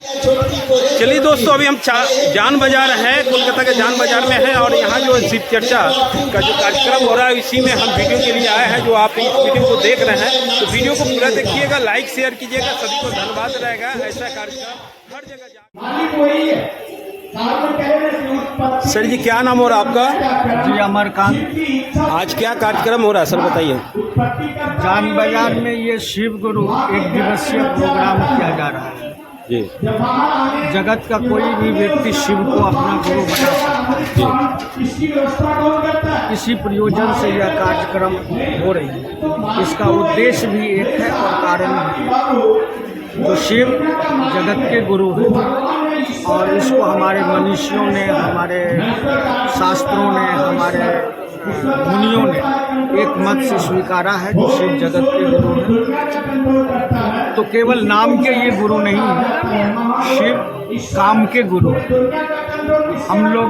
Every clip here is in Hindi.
चलिए दोस्तों, अभी हम जान बाजार है, कोलकाता के जान बाजार में है और यहाँ जो शिव चर्चा का जो कार्यक्रम हो रहा है इसी में हम वीडियो के लिए आए हैं। जो आप इस वीडियो को देख रहे हैं तो वीडियो को पूरा देखिएगा, लाइक शेयर कीजिएगा, सभी को धन्यवाद रहेगा। ऐसा कार्यक्रम हर जगह। सर जी, क्या नाम हो रहा है आपका? जी, अमरकांत। आज क्या कार्यक्रम हो रहा है सर, बताइए। जान बाजार में ये शिव गुरु एक दिवसीय प्रोग्राम किया जा रहा है जी। जगत का कोई भी व्यक्ति शिव को अपना गुरु बना सकता है। इसी प्रयोजन से यह कार्यक्रम हो रही है। इसका उद्देश्य भी एक है और कारण भी है। तो शिव जगत के गुरु हैं और इसको हमारे मनीषियों ने, हमारे शास्त्रों ने, हमारे मुनियों ने एक मत से स्वीकारा है कि शिव जगत के गुरु हैं। तो केवल नाम के ये गुरु नहीं है, शिव काम के गुरु हैं। हम लोग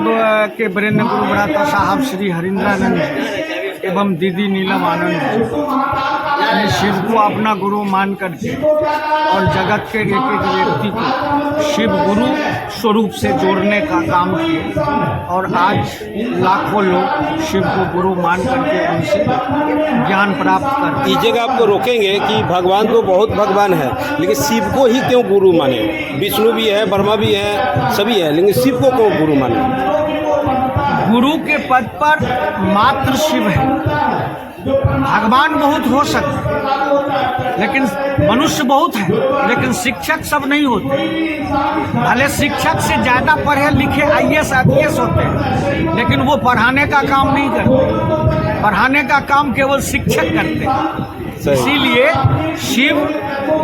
के वरेण्य गुरु भ्राता साहब श्री हरिंद्रानंद जी एवं दीदी नीलम आनंद जी ने शिव को अपना गुरु मान करके और जगत के एक एक व्यक्ति को शिव गुरु स्वरूप से जोड़ने का काम किया और आज लाखों लोग शिव को गुरु मान करके उनसे ज्ञान प्राप्त करते हैं। इस जगह आपको रोकेंगे कि भगवान तो बहुत भगवान है, लेकिन शिव को ही क्यों गुरु माने? विष्णु भी है, ब्रह्मा भी है, सभी है, लेकिन शिव को क्यों गुरु माने? गुरु के पद पर मात्र शिव है। भगवान बहुत हो सकते हैं, लेकिन मनुष्य बहुत है, लेकिन शिक्षक सब नहीं होते। भले शिक्षक से ज़्यादा पढ़े लिखे IAS IPS होते हैं, लेकिन वो पढ़ाने का काम नहीं करते। पढ़ाने का काम केवल शिक्षक करते हैं। इसीलिए शिव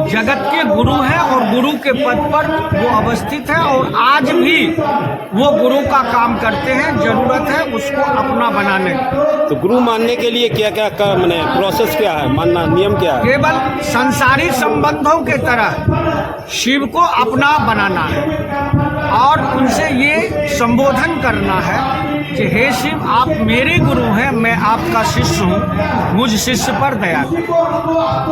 जगत के गुरु हैं और गुरु के पद पर वो अवस्थित है और आज भी वो गुरु का काम करते हैं। जरूरत है उसको अपना बनाने की। तो गुरु मानने के लिए क्या क्या माने प्रोसेस क्या है, मानना नियम क्या है? केवल सांसारिक संबंधों के तरह शिव को अपना बनाना है और उनसे ये संबोधन करना है कि हे शिव, आप मेरे गुरु हैं, मैं आपका शिष्य हूँ, मुझ शिष्य पर दया करें।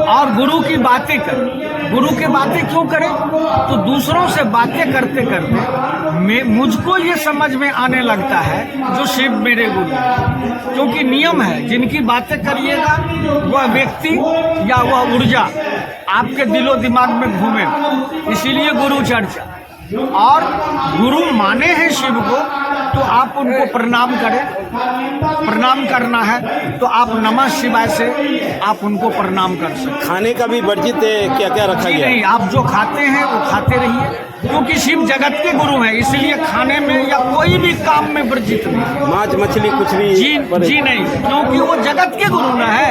और गुरु की बातें करें। गुरु की बातें क्यों करें? तो दूसरों से बातें करते करते मुझको ये समझ में आने लगता है जो शिव मेरे गुरु हैं। क्योंकि नियम है, जिनकी बातें करिएगा वह व्यक्ति या वह ऊर्जा आपके दिलो दिमाग में घूमे। इसीलिए गुरु चर्चा। और गुरु माने हैं शिव को तो आप उनको प्रणाम करें। प्रणाम करना है तो आप नमः शिवाय से आप उनको प्रणाम कर सकते। खाने का भी वर्जित क्या क्या रखा गया? नहीं, आप जो खाते हैं वो खाते रहिए, क्योंकि शिव जगत के गुरु हैं, इसलिए खाने में या कोई भी काम में वर्जित नहीं। मांस मछली कुछ भी? जी नहीं, क्योंकि वो जगत के गुरु न है।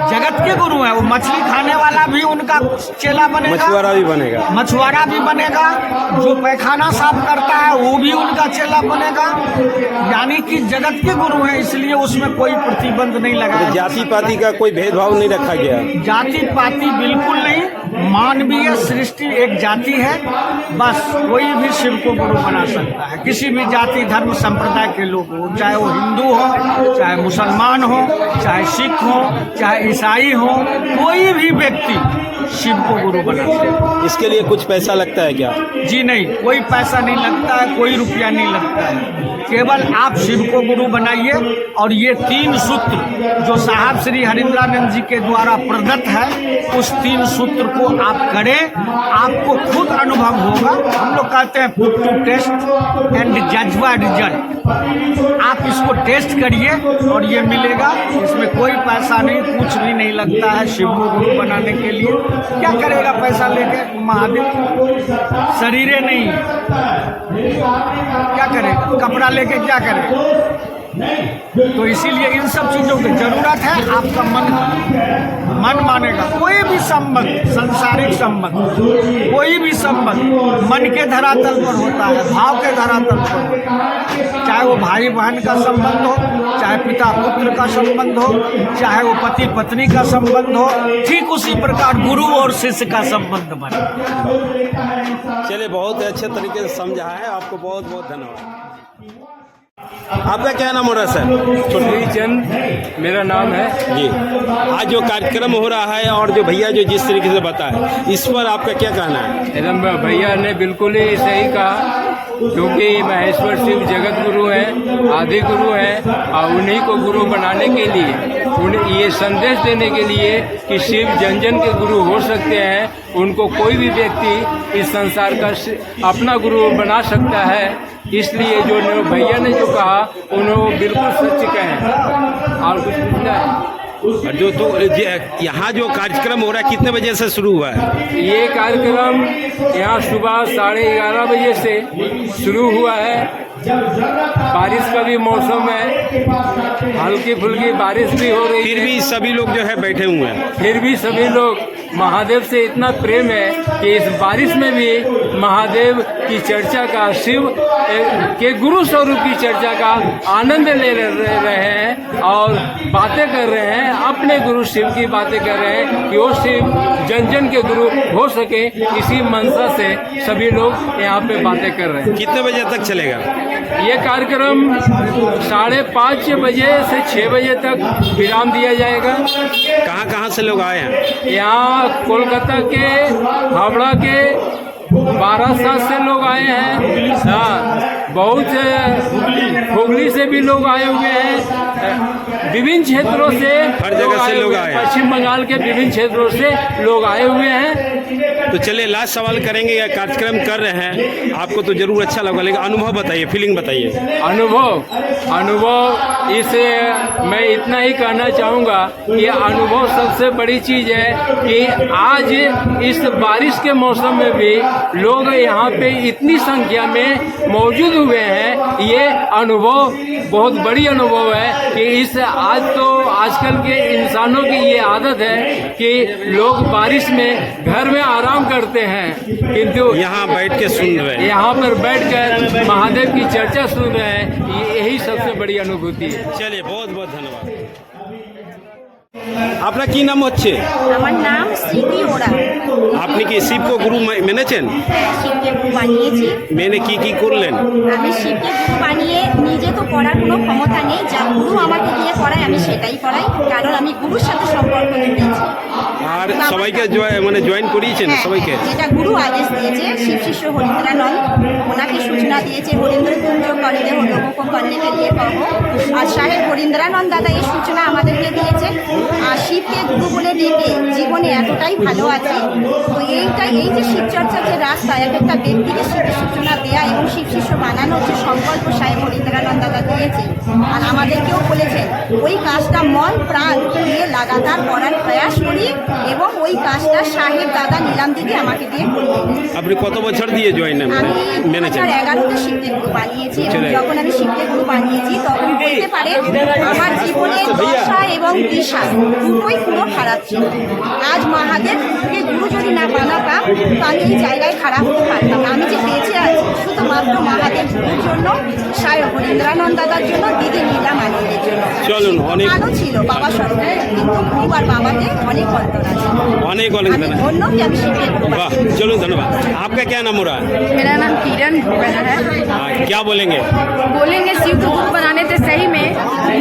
जगत के गुरु है। वो मछली खाने वाला भी उनका चेला बनेगा, मछुआरा भी बनेगा, मछुआरा भी बनेगा, जो पैखाना साफ करता है वो भी उनका चेला बनेगा। यानी कि जगत के गुरु हैं, इसलिए उसमें कोई प्रतिबंध नहीं लगा। जाति पाति का कोई भेदभाव नहीं रखा गया? जाति पाति बिल्कुल नहीं। मानवीय सृष्टि एक जाति है, बस कोई भी शिव को गुरु बना सकता है। किसी भी जाति धर्म संप्रदाय के लोग हो, चाहे वो हिंदू हो, चाहे मुसलमान हो, चाहे सिख हो, चाहे ईसाई हो, कोई भी व्यक्ति शिव को गुरु बना सकता है। इसके लिए कुछ पैसा लगता है क्या? जी नहीं, कोई पैसा नहीं लगता है, कोई रुपया नहीं लगता है। केवल आप शिव को गुरु बनाइए और ये 3 सूत्र जो साहब श्री हरिंद्रानंद जी के द्वारा प्रदत्त है, उस 3 सूत्र को आप करें, आपको खुद अनुभव होगा। हम लोग कहते हैं पुट टू टेस्ट एंड जज बाय रिजल्ट। आप इसको टेस्ट करिए और ये मिलेगा। इसमें कोई पैसा नहीं, कुछ भी नहीं लगता है शिव को गुरु बनाने के लिए। क्या करेगा पैसा लेके? महादेव शरीरे नहीं, क्या करेगा? कपड़ा लेके क्या करेगा? तो इसीलिए इन सब चीजों की जरूरत है। आपका मन मानेगा। कोई भी संबंध, सांसारिक संबंध, कोई भी संबंध मन के धरातल पर होता है, भाव के धरातल पर होता है। चाहे वो भाई बहन का संबंध हो, चाहे पिता पुत्र का संबंध हो, चाहे वो पति पत्नी का संबंध हो, ठीक उसी प्रकार गुरु और शिष्य का संबंध बने। चलिए, बहुत अच्छे तरीके से समझा है। आपको बहुत बहुत धन्यवाद। आपका क्या नाम हो रहा है सर? चुनरी चंद मेरा नाम है जी, आज जो कार्यक्रम हो रहा है और जो भैया जो जिस तरीके से बताया, इस पर आपका क्या कहना है? एकदम भैया ने बिल्कुल ही सही कहा, क्योंकि महेश्वर शिव जगत गुरु हैं, आदि गुरु हैं, और उन्हीं को गुरु बनाने के लिए, उन्हें ये संदेश देने के लिए कि शिव जन जन के गुरु हो सकते हैं, उनको कोई भी व्यक्ति इस संसार का अपना गुरु बना सकता है। इसलिए जो भैया ने जो कहा उन्होंने बिल्कुल सच कहे। और कुछ पूछना है? और जो तो यहाँ जो कार्यक्रम हो रहा है कितने बजे से शुरू हुआ है? ये कार्यक्रम यहाँ सुबह 11:30 बजे से शुरू हुआ है। बारिश का भी मौसम है, हल्की फुल्की बारिश भी हो रही है, फिर भी सभी लोग जो है बैठे हुए हैं। फिर भी सभी लोग महादेव से इतना प्रेम है कि इस बारिश में भी महादेव की चर्चा का, शिव के गुरु स्वरूप की चर्चा का आनंद ले रहे हैं और बातें कर रहे हैं, अपने गुरु शिव की बातें कर रहे हैं कि वो शिव जन जन के गुरु हो सके। इसी मंशा से सभी लोग यहाँ पे बातें कर रहे हैं। कितने बजे तक चलेगा ये कार्यक्रम? 5:30 बजे से 6 बजे तक विराम दिया जाएगा। कहाँ कहाँ से लोग आए हैं? यहाँ कोलकाता के, हावड़ा के, बारासात से लोग आए हैं। हाँ, बहुत हुगली से भी लोग आए हुए हैं, विभिन्न क्षेत्रों से हर जगह से लोग आए हैं। पश्चिम बंगाल के विभिन्न क्षेत्रों से लोग आए हुए हैं। तो चलिए लास्ट सवाल करेंगे, या कार्यक्रम कर रहे हैं, आपको तो जरूर अच्छा लगा, लेकिन अनुभव बताइए, फीलिंग बताइए। अनुभव इसे मैं इतना ही कहना चाहूँगा कि अनुभव सबसे बड़ी चीज़ है कि आज इस बारिश के मौसम में भी लोग यहाँ पे इतनी संख्या में मौजूद हुए हैं। ये अनुभव बहुत बड़ी अनुभव है कि इस आजकल के इंसानों की ये आदत है कि लोग बारिश में घर में आराम करते हैं, किंतु यहाँ बैठ के सुन रहे हैं, यहाँ पर बैठकर महादेव की चर्चा सुन रहे हैं। यही सबसे बड़ी अनुभूति है। चलिए बहुत बहुत धन्यवाद। আপনার কি নাম হচ্ছে? আমার নাম স্মৃতি ওরা। আপনি কি শিবকে গুরু মেনেছেন? শিবকে গুরু বানিয়েছি। মেনে কি করলেন? আমি শিবকে গুরু বানিয়ে নিজে তো পড়ার কোনো ক্ষমতা নেই, যা গুরু আমাকে দিয়ে পড়ায় আমি সেটাই পড়াই, কারণ আমি গুরুর সাথে সম্পর্ক জুড়েছি। আর সবাইকে মানে জয়েন করিয়েছেন সবাইকে? যেটা গুরু আদেশ দিয়েছে, শিব শিষ্য হরিন্দ্রানন্দ ওনাকে সূচনা দিয়েছে, হরিন্দ্র কুঞ্জ করলে হলো করলে কে লিয়ে কहो, আর সাহেব হরিন্দ্রানন্দ দাদা এই সূচনা আমাদেরকে দিয়েছে। আর শিবকে গুরু বলে ডেকে জীবনে এতটাই ভালো আছে। তো এই যে শিবচর্চার যে রাস্তা, এক একটা ব্যক্তিকে শিবের সূচনা দেয়া এবং শিব শিষ্য বানানোর যে সংকল্প সাহেব হরিন্দ্রানন্দ দাদা দিয়েছে, আর আমাদেরকেও বলেছেন ওই কাজটা মন প্রাণ দিয়ে লাগাতার করার প্রয়াস করি, এবং ওই কাজটা সাহেব দাদা নিলাম দিদি আমাকে দিয়ে করলেন। আপনি কত বছর দিয়ে জয়েন মেনেছেন? 2011-তে শিবকে গুরু বানিয়েছি, এবং যখন আমি শিবকে গুরু বানিয়েছি তখন বলতে পারে আমার জীবনে দশা এবং দিশা দুটোই পুরো খারাপ ছিল। আজ মহাদেবকে গুরু যদি না বানাতাম তো আমি এই জায়গায় খারাপ হতে পারতাম না। আমি যে বেঁচে আছি শুধুমাত্র মহাদেব গুরুর জন্য, সাহেব হরিন্দ্রানন্দ দাদার জন্য, দিদি নীলা মানিকের জন্য। চলুন, অনেক ভালো ছিল বাবার সঙ্গে, কিন্তু গুরু আর বাবাতে অনেক অন্তর আছে। অনেক আমি ধন্য कि আমি শিবকে গুরু वाह, বানিয়েছি। चलो धन्यवाद। आपका क्या नाम हो रहा है? मेरा नाम किरण भोगना है। क्या बोलेंगे? बोलेंगे शिव को गुरु बनाने से सही में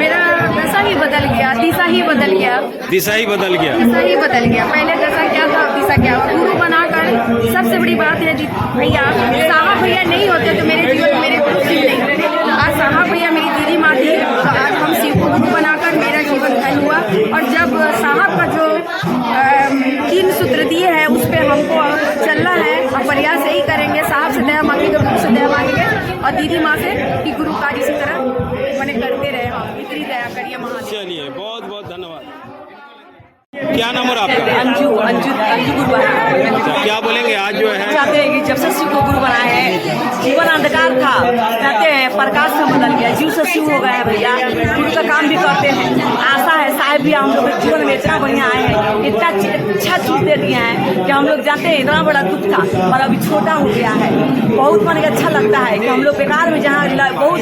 मेरा दशा ही बदल गया, दिशा ही बदल गया, दिशा ही बदल गया। दिशा ही बदल गया। पहले दशा क्या था, अब दिशा क्या। गुरु बनाकर सबसे बड़ी बात है जी भैया, साहब भैया नहीं होते तो मेरे जीवन में मेरे गुरु शिव नहीं। आज साहब भैया मेरी दीदी माँ थी, तो आज हम शिव को गुरु बनाकर मेरा जीवन धन हुआ। और जब साहब का जो 3 सूत्र दिए हैं उस पर हमको चलना है, हम प्रयास यही करेंगे, साहब से दया मांगेंगे, गुरु से दया मांगेंगे, और दीदी माँ से कि गुरु कार्य इसी तरह मैंने करते रहे। हम इतनी दया करिए महादेव। चलिए बहुत बहुत धन्यवाद। क्या नाम हो रहा आपका? अंजू गुरु बनाया। अच्छा, क्या बोलेंगे आज जो है? चाहते हैं कि जब से शिव को गुरु बनाए हैं, जीवन अंधकार था, कहते हैं प्रकाश से बदल गया, जीव से शिव हो गया है भैया। गुरु का काम भी करते हैं, आशा है साहेब भी हम लोग के जीवन में इतना बढ़िया आए हैं, इतना अच्छा चीज दे दिए हैं कि हम लोग जानते हैं इतना बड़ा दुख था और अभी छोटा हो गया है। बहुत मन के अच्छा लगता है कि हम लोग बेकार में जहाँ बहुत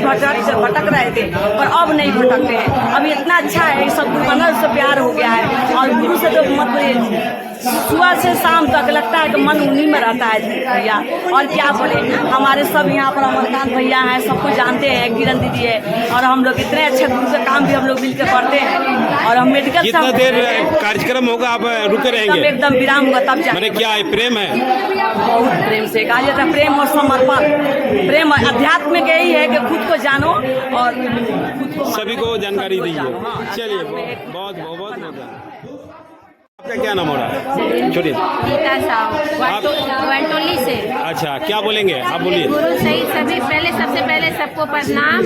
भटक रहे थे पर अब नहीं भटकते हैं। अभी इतना अच्छा है, सब गुरु बनल से प्यार हो गया है, और गुरु से तो मत बोलिए, सुबह से शाम तक लगता है कि मन उन्हीं में रहता है भैया। और क्या बोले, हमारे सब यहाँ पर अमरकांत भैया हैं, सबको जानते हैं, किरण दीदी है, और हम लोग इतने अच्छे गुरु का काम भी हम लोग मिलकर करते हैं। और हम मेडिकल कितना देर कार्यक्रम होगा, आप रुके रहेंगे? एकदम विराम होगा तब जाए। मैंने क्या है, प्रेम है? बहुत प्रेम से कहा जाता है, प्रेम और समर्पण। प्रेम अध्यात्म में यही है कि खुद को जानो और खुद को सभी को जानकारी दीजिए। चलिए, बहुत बहुत बहुत आपका क्या नाम हो रहा है? छोड़िए। गीता साहू वंटोली से। अच्छा, क्या बोलेंगे आप? बोलिए। गुरु सही सभी पहले सबसे पहले सबको प्रणाम।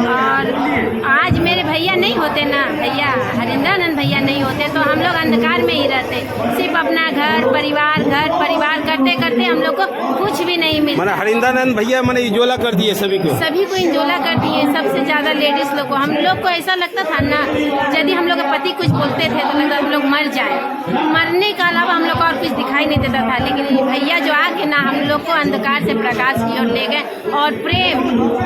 और आज मेरे भैया नहीं होते ना, भैया हरिंद्रानंद भैया नहीं होते तो हम लोग अंधकार में ही रहते, सिर्फ अपना घर परिवार करते करते हम लोग को कुछ भी नहीं मिलता। मैंने हरिंद्रानंद भैया मैंने इजोला कर दिए सभी को इंजोला कर दिए, सबसे ज्यादा लेडीज लोग को। हम लोग को ऐसा लगता था ना, यदि हम लोग के पति कुछ बोलते थे तो लगता हम लोग मर जाए, मरने के अलावा हम लोग को और कुछ दिखाई नहीं देता था। लेकिन भैया जो आके ना हम लोग को अंधकार से प्रकाश की ओर ले गए। और प्रेम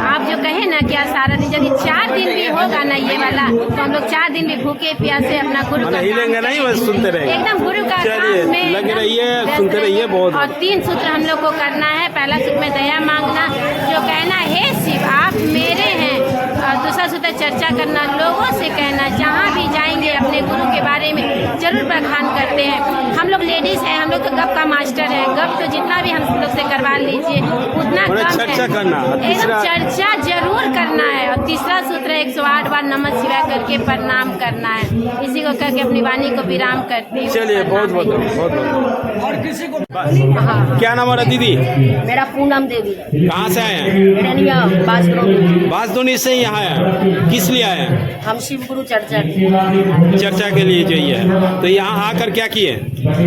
आप जो कहे ना क्या सारा दिन, यदि 4 दिन भी होगा ना ये वाला, तो हम लोग 4 दिन भी भूखे प्यासे अपना गुरु का हिलेंगे नहीं, बस सुनते रहेंगे एकदम गुरु का चलिए, काम में लगे रहिए, सुनते रहिए। बहुत और 3 सूत्र हम लोग को करना है। पहला सूत्र में दया मांगना, जो कहना हे शिव आप मेरे हैं। और दूसरा सूत्र चर्चा करना, लोगों से कहना, जहाँ भी जाएंगे अपने गुरु के बारे में जरूर बखान करते हैं। हम लोग लेडीज हैं, हम लोग तो गप का मास्टर है, गप तो जितना भी हम लोग से करवा लीजिए उतना कम है। चर्चा करना, एकदम चर्चा जरूर करना है। और तीसरा सूत्र 108 बार नमः शिवाय करके प्रणाम करना है। इसी को करके अपनी वाणी को विराम करते हैं। चलिए, बहुत बहुत बहुत। और किसी को क्या नाम है दीदी? मेरा पूनम देवी। कहाँ से आए हैं? बांसदोनी से यहाँ आए हैं। किस लिए आए हैं? हम शिव गुरु चर्चा के लिए चाहिए। तो यहाँ आकर क्या किए?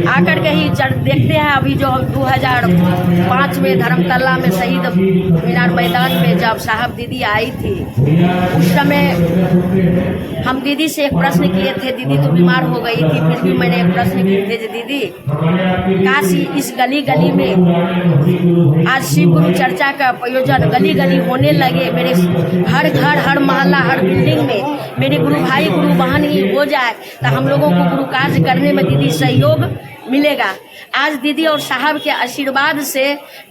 आकर के ही देखते हैं। अभी जो 2005 में धर्मतला में शहीद मीनार मैदान में जब साहब दीदी आई थी, उस समय हम दीदी से एक प्रश्न किए थे। दीदी तो बीमार हो गई थी, फिर भी मैंने एक प्रश्न किए थे, दीदी काश इस गली गली में आज शिव गुरु चर्चा का प्रयोजन गली गली होने लगे, मेरे हर घर हर मोहल्ला हर बिल्डिंग में मेरे गुरु भाई गुरु बहन ही हो जाए, तो हम लोगों को गुरु कार्य करने में दीदी सहयोग मिलेगा। आज दीदी और साहब के आशीर्वाद से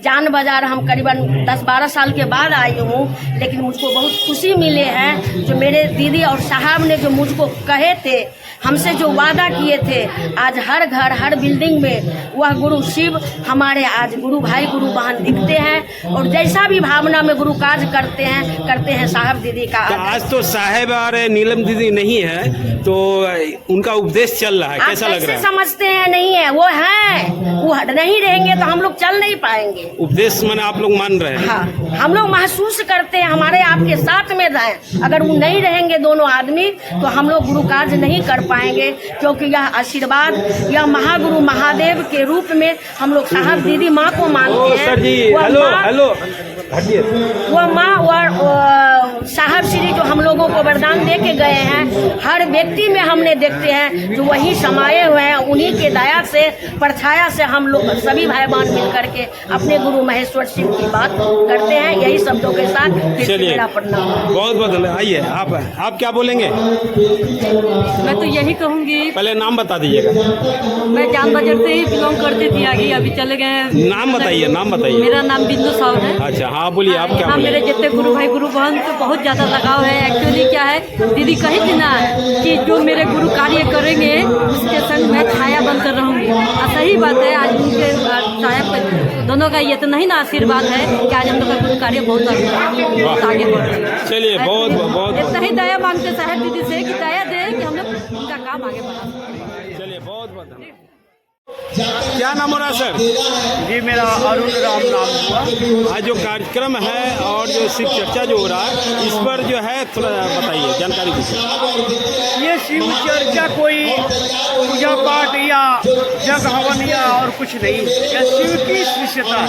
जान बाजार हम करीबन 10-12 साल के बाद आई हूँ, लेकिन मुझको बहुत खुशी मिले हैं। जो मेरे दीदी और साहब ने जो मुझको कहे थे, हमसे जो वादा किए थे, आज हर घर हर बिल्डिंग में वह गुरु शिव हमारे आज गुरु भाई गुरु बहन दिखते हैं। और जैसा भी भावना में गुरु कार्य करते हैं साहब दीदी का। तो आज तो साहेब और नीलम दीदी नहीं है, तो उनका उपदेश चल रहा है, कैसा लग रहा है? समझते हैं नहीं है, वो है, वो नहीं रहेंगे तो हम लोग चल नहीं पाएंगे। उपदेश मैंने आप लोग मान रहे हैं? हाँ, हम लोग महसूस करते हैं हमारे आपके साथ में रहें। अगर वो नहीं रहेंगे दोनों आदमी तो हम लोग गुरु कार्य नहीं कर पाएंगे, क्योंकि यह आशीर्वाद यह महागुरु महादेव के रूप में हम लोग साहब दीदी माँ को मानते हैं। सर जी, हेलो वो माँ और साहब श्री जो हम लोगों को वरदान दे के गए हैं, हर व्यक्ति में हमने देखते हैं जो वही समाये हुए हैं। उन्हीं के दया से परछाया से हम लोग सभी भाई बहन मिल करके अपने गुरु महेश्वर शिव की बात करते हैं। यही शब्दों के साथ मेरा प्रणाम। बहुत बहुत आइए, आप क्या बोलेंगे? मैं तो यही कहूँगी, पहले नाम बता दीजिएगा। मैं जान बाजार से ही बिलोंग करती थी, आगे अभी चले गए। नाम बताइए, नाम बताइए। मेरा नाम बिंदु साहू है। अच्छा, हाँ बोलिए, आप क्या हाँ, बोलेंगे? मेरे जितने गुरु भाई गुरु बहन से बहुत ज़्यादा लगाव है। एक्चुअली क्या है, दीदी कही थी ना कि जो मेरे गुरु कार्य करेंगे उसके संग मैं छाया बनकर रहूँगी। और सही बात है, आज उनके छाया दोनों का ये तो नहीं ना आशीर्वाद है कि आज हम लोग का गुरु कार्य बहुत आगे बढ़ रहा है। चलिए, बहुत बहुत इतना ही दया मांगते साहब दीदी से कि दया दे कि हम लोग उनका काम आगे बढ़ा। चलिए, बहुत बहुत धन्यवाद। क्या नाम हो रहा है सर? जी, मेरा अरुण राम नाम हुआ। आज जो कार्यक्रम है और जो शिव चर्चा जो हो रहा है, इस पर जो है थोड़ा बताइए, जानकारी दीजिए। ये शिव चर्चा कोई पूजा पाठ या जग हवन या और कुछ नहीं, यह शिव की शिष्यता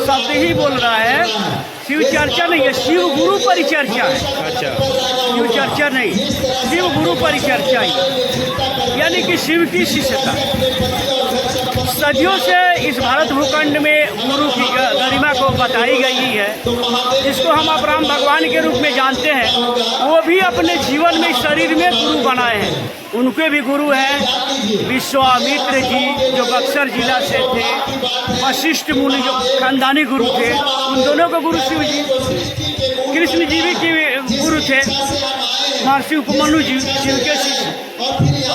शब्द ही बोल रहा है। शिव चर्चा नहीं है, शिव गुरु परिचर्चा है। अच्छा, शिव चर्चा नहीं, शिव गुरु परिचर्चा ही, यानी कि शिव की शिष्यता। सदियों से इस भारत भूखंड में गुरु की गरिमा को बताई गई है, जिसको हम अपराम भगवान के रूप में जानते हैं। वो भी अपने जीवन में शरीर में गुरु बनाए हैं। उनके भी गुरु हैं विश्वामित्र जी, जो बक्सर जिला से थे, वशिष्ठ मुनि जो खानदानी गुरु थे, उन दोनों के गुरु शिव जी। कृष्ण जी भी गुरु थे, महर्षि उपमन्यु जी शिव के शिष्य।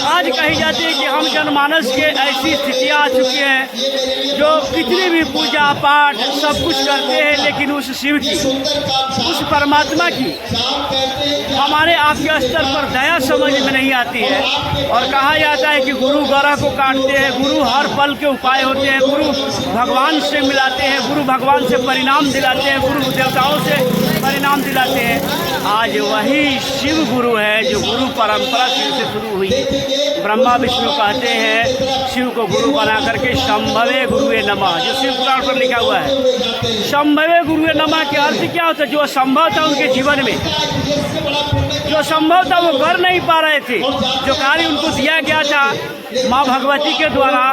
आज कही जाती है कि हम जनमानस के ऐसी स्थितियाँ आ चुकी हैं जो कितनी भी पूजा पाठ सब कुछ करते हैं, लेकिन उस शिव की, उस परमात्मा की हमारे आपके स्तर पर दया समझ में नहीं आती है। और कहा जाता है कि गुरु गौरव को काटते हैं, गुरु हर पल के उपाय होते हैं, गुरु भगवान से मिलाते हैं, गुरु भगवान से परिणाम दिलाते हैं, गुरु देवताओं से परिणाम दिलाते हैं। आज वही शिव गुरु है जो गुरु परंपरा शिव से शुरू हुई। ब्रह्मा विष्णु कहते हैं शिव को गुरु बना करके शंभवे गुरुवे नमः, जो शिव पुराण पर लिखा हुआ है। शंभवे गुरुवे नमः के अर्थ क्या होता है? जो असंभव था उनके जीवन में, जो संभव था वो कर नहीं पा रहे थे, जो कार्य उनको दिया गया था माँ भगवती के द्वारा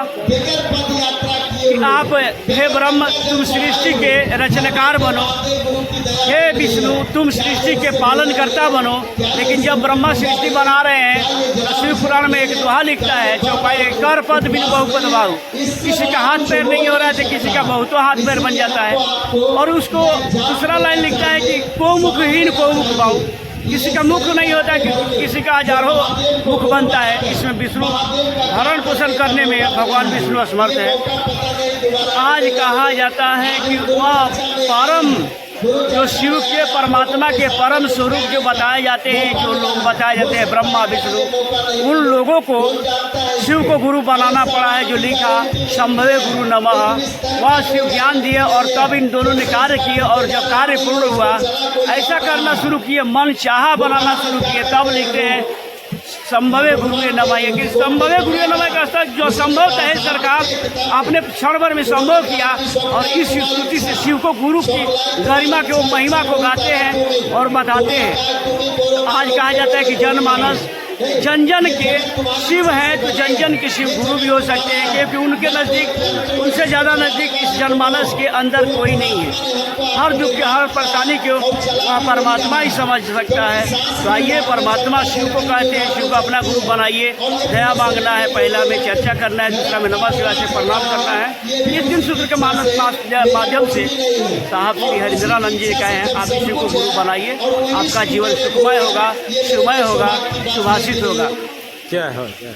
कि आप हे ब्रह्म तुम सृष्टि के रचनाकार बनो, हे विष्णु तुम सृष्टि के पालन करता बनो। लेकिन जब ब्रह्मा सृष्टि बना रहे हैं तो शिव पुराण में एक दोहा लिखता है, चौपाई कर पद बिन बहुपद बाहु। किसी का हाथ पैर नहीं हो रहा है तो किसी का बहुतों हाथ पैर बन जाता है। और उसको दूसरा लाइन लिखता है कि को मुखहीन को मुख बाहु, किसी का मुख नहीं होता, किसी का हजारों मुख बनता है। इसमें विष्णु भरण पोषण करने में भगवान विष्णु असमर्थ है। आज कहा जाता है कि वह परम जो शिव के परमात्मा के परम स्वरूप जो बताए जाते हैं, जो लोग बताए जाते हैं ब्रह्मा विष्णु, उन लोगों को शिव को गुरु बनाना पड़ा है। जो लिखा शंभवे गुरु नमः, वह शिव ज्ञान दिए और तब इन दोनों ने कार्य किए। और जब कार्य पूर्ण हुआ, ऐसा करना शुरू किए, मन चाहा बनाना शुरू किए, तब लिखते हैं संभवे गुरुवे नमः। कि संभवे गुरुवे नमः का अर्थ जो संभव है सरकार आपने क्षण भर में संभव किया। और इस स्तुति से शिव को गुरु की गरिमा के महिमा को गाते हैं और बताते हैं। आज कहा जाता है कि जनमानस जन जन के शिव हैं, तो जन जन के शिव गुरु भी हो सकते हैं, क्योंकि उनके नज़दीक, उनसे ज़्यादा नज़दीक इस जनमानस के अंदर कोई नहीं है। हर दुख के हर परेशानी को वह परमात्मा ही समझ सकता है। तो आइए परमात्मा शिव को कहते हैं, शिव को अपना गुरु बनाइए। दया मांगना है, पहला में चर्चा करना है, दूसरा में नमः शिवाय से प्रणाम करना है। ये 3 सूत्र के माध्यम से साहब श्री हरिंद्रानंद जी कहे हैं, आप शिव को गुरु बनाइए, आपका जीवन सुखमय होगा, शिवमय होगा, सुभाषित होगा। जय हो जय।